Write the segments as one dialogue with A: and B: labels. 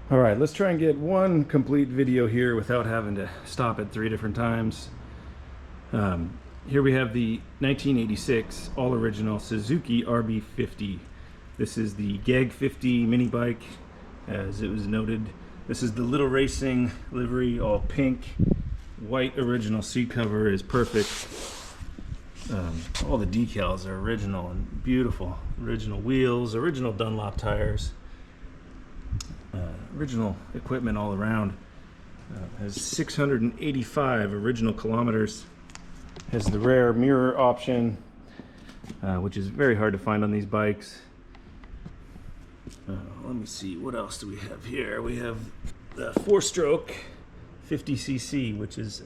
A: All right, let's try and get one complete video here without having to stop it 3 different times. Here we have the 1986 all-original Suzuki RB50. This is the GAG 50 mini bike, as it was noted. This is the Little Racing livery, all pink. White original seat cover is perfect. All the decals are original and beautiful. Original wheels, original Dunlop tires. Original equipment all around. Has 685 original kilometers. Has the rare mirror option, which is very hard to find on these bikes. Let me see, what else do we have here? We have the 4-stroke 50cc, which is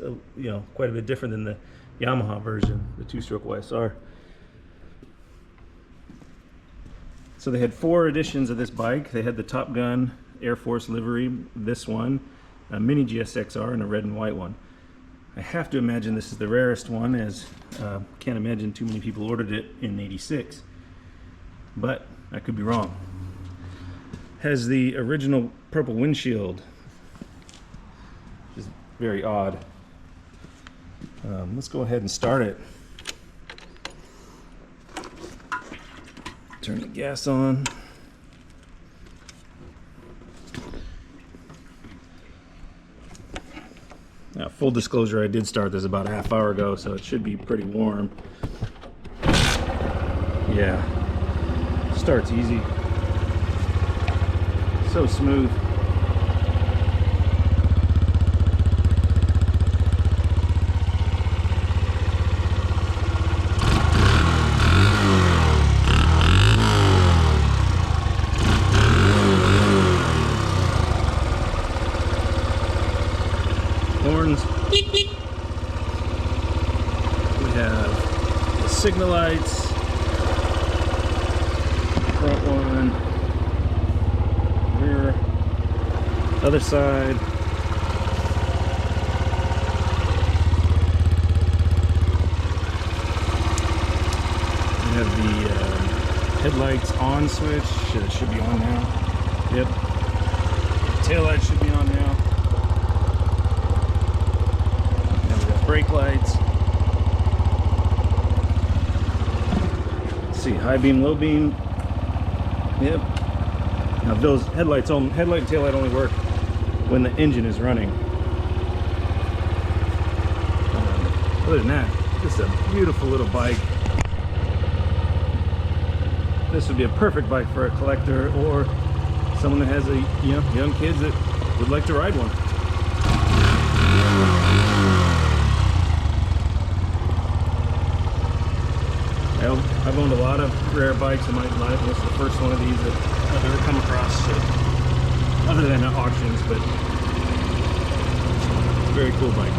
A: quite a bit different than the Yamaha version, the 2-stroke YSR. So they had 4 editions of this bike. They had the Top Gun Air Force livery, this one, a Mini GSXR, and a red and white one. I have to imagine this is the rarest one, as can't imagine too many people ordered it in '86, but I could be wrong. Has the original purple windshield, which is very odd. Let's go ahead and start it. Turn the gas on. Now, full disclosure, I did start this about a half hour ago, so it should be pretty warm. Yeah, starts easy. So smooth. Horns. Beep, beep. We have the signal lights. Front one. Rear. Other side. We have the headlights on switch. It should be on now. Yep. Tail light should be on now. Brake lights. Let's see, high beam, low beam. Yep. Now those headlight and tail light only work when the engine is running. Other than that, this is a beautiful little bike. This would be a perfect bike for a collector or someone that has young kids that would like to ride one. I've owned a lot of rare bikes in my life. This is the first one of these that I've ever come across, other than at auctions, but it's a very cool bike.